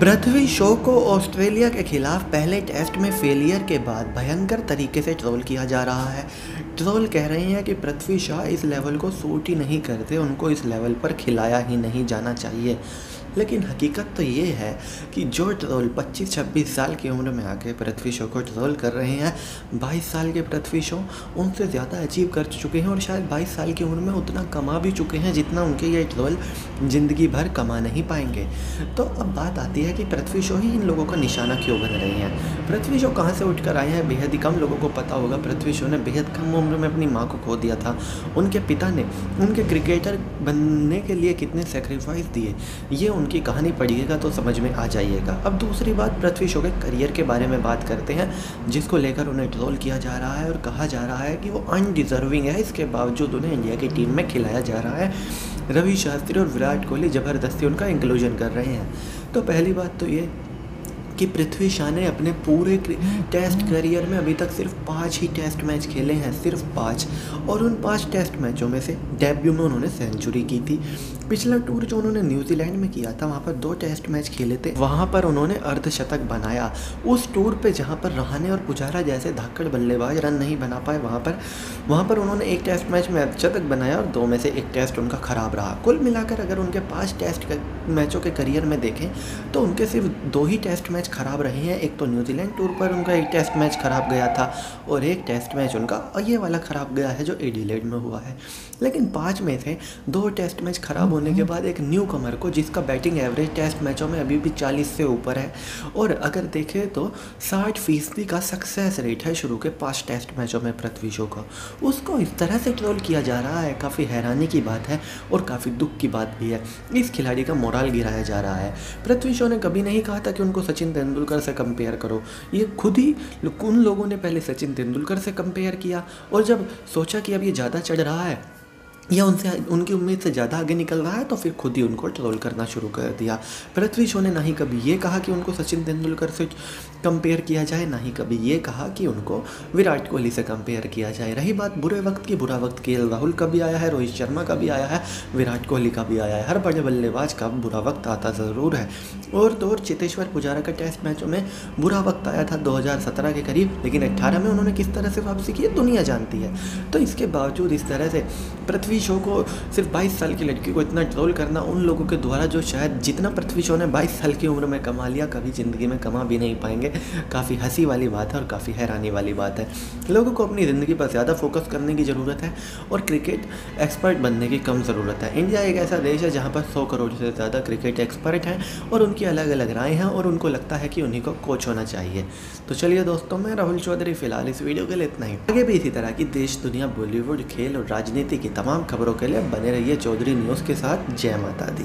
पृथ्वी शॉ को ऑस्ट्रेलिया के खिलाफ पहले टेस्ट में फेलियर के बाद भयंकर तरीके से ट्रोल किया जा रहा है। ट्रोल कह रहे हैं कि पृथ्वी शॉ इस लेवल को सूट ही नहीं करते, उनको इस लेवल पर खिलाया ही नहीं जाना चाहिए। लेकिन हकीकत तो ये है कि जो ट्रोल 25-26 साल की उम्र में आके पृथ्वी शॉ को ट्रोल कर रहे हैं, 22 साल के पृथ्वी शॉ उनसे ज़्यादा अचीव कर चुके हैं और शायद 22 साल की उम्र में उतना कमा भी चुके हैं जितना उनके ये ट्रोल ज़िंदगी भर कमा नहीं पाएंगे। तो अब बात आती है कि पृथ्वी शॉ ही इन लोगों का निशाना क्यों बन रही हैं। पृथ्वी शॉ कहाँ से उठ कर आए हैं, बेहद ही कम लोगों को पता होगा। पृथ्वी शॉ ने बेहद कम उम्र में अपनी माँ को खो दिया था। उनके पिता ने उनके क्रिकेटर बनने के लिए कितने सेक्रीफाइस दिए, ये उनकी कहानी पढ़िएगा तो समझ में आ जाइएगा। अब दूसरी बात, पृथ्वी शॉ के करियर के बारे में बात करते हैं, जिसको लेकर उन्हें ट्रोल किया जा रहा है और कहा जा रहा है कि वो अनडिजर्विंग है। इसके बावजूद उन्हें इंडिया की टीम में खिलाया जा रहा है। रवि शास्त्री और विराट कोहली ज़बरदस्ती उनका इंक्लूजन कर रहे हैं। तो पहली बात तो ये कि पृथ्वी शॉ ने अपने पूरे टेस्ट करियर में अभी तक सिर्फ 5 ही टेस्ट मैच खेले हैं, सिर्फ 5। और उन 5 टेस्ट मैचों में से डेब्यू में उन्होंने सेंचुरी की थी। पिछला टूर जो उन्होंने न्यूजीलैंड में किया था, वहाँ पर 2 टेस्ट मैच खेले थे, वहाँ पर उन्होंने अर्धशतक बनाया। उस टूर पे जहाँ पर रहाणे और पुजारा जैसे धाकड़ बल्लेबाज रन नहीं बना पाए, वहाँ पर उन्होंने 1 टेस्ट मैच में अर्धशतक बनाया और 2 में से 1 टेस्ट उनका ख़राब रहा। कुल मिलाकर अगर उनके 5 टेस्ट मैचों के करियर में देखें तो उनके सिर्फ 2 ही टेस्ट मैच खराब रहे हैं। एक तो न्यूजीलैंड टूर पर उनका 1 टेस्ट मैच खराब गया था और 1 टेस्ट मैच उनका ये वाला खराब गया है जो एडिलेड में हुआ है। लेकिन 5 में से 2 टेस्ट मैच खराब होने के बाद एक न्यू कमर को, जिसका बैटिंग एवरेज टेस्ट मैचों में अभी भी 40 से ऊपर है और अगर देखें तो 60% का सक्सेस रेट है शुरू के 5 टेस्ट मैचों में पृथ्वी शॉ का, उसको इस तरह से ट्रोल किया जा रहा है। काफ़ी हैरानी की बात है और काफ़ी दुख की बात भी है। इस खिलाड़ी का मोराल गिराया जा रहा है। पृथ्वी शॉ ने कभी नहीं कहा था कि उनको सचिन तेंदुलकर से कंपेयर करो। ये खुद ही उन लोगों ने पहले सचिन तेंदुलकर से कंपेयर किया और जब सोचा कि अब ये ज़्यादा चढ़ रहा है या उनसे उनकी उम्मीद से ज़्यादा आगे निकल रहा है तो फिर खुद ही उनको ट्रोल करना शुरू कर दिया। पृथ्वी शॉ ने ना ही कभी ये कहा कि उनको सचिन तेंदुलकर से कंपेयर किया जाए, ना ही कभी ये कहा कि उनको विराट कोहली से कंपेयर किया जाए। रही बात बुरे वक्त की, बुरा वक्त केएल राहुल का भी आया है, रोहित शर्मा का भी आया है, विराट कोहली का भी आया है। हर बड़े बल्लेबाज का बुरा वक्त आता ज़रूर है। और तो और चेतेश्वर पुजारा का टेस्ट मैचों में बुरा वक्त आया था 2017 के करीब, लेकिन 18 में उन्होंने किस तरह से वापसी की है दुनिया जानती है। तो इसके बावजूद इस तरह से पृथ्वी शॉ को, सिर्फ 22 साल की लड़की को इतना ट्रोल करना उन लोगों के द्वारा जो शायद जितना पृथ्वी शॉ ने 22 साल की उम्र में कमा लिया कभी ज़िंदगी में कमा भी नहीं पाएंगे, काफ़ी हंसी वाली बात है और काफ़ी हैरानी वाली बात है। लोगों को अपनी ज़िंदगी पर ज़्यादा फोकस करने की ज़रूरत है और क्रिकेट एक्सपर्ट बनने की कम ज़रूरत है। इंडिया एक ऐसा देश है जहाँ पर 100 करोड़ से ज़्यादा क्रिकेट एक्सपर्ट हैं और उनकी अलग अलग राय हैं और उनको लगता है कि उन्हीं को कोच होना चाहिए। तो चलिए दोस्तों, मैं राहुल चौधरी फ़िलहाल इस वीडियो के लिए इतना ही। आगे भी इसी तरह की देश, दुनिया, बॉलीवुड, खेल और राजनीति की तमाम खबरों के लिए बने रहिए चौधरी न्यूज़ के साथ। जय माता दी।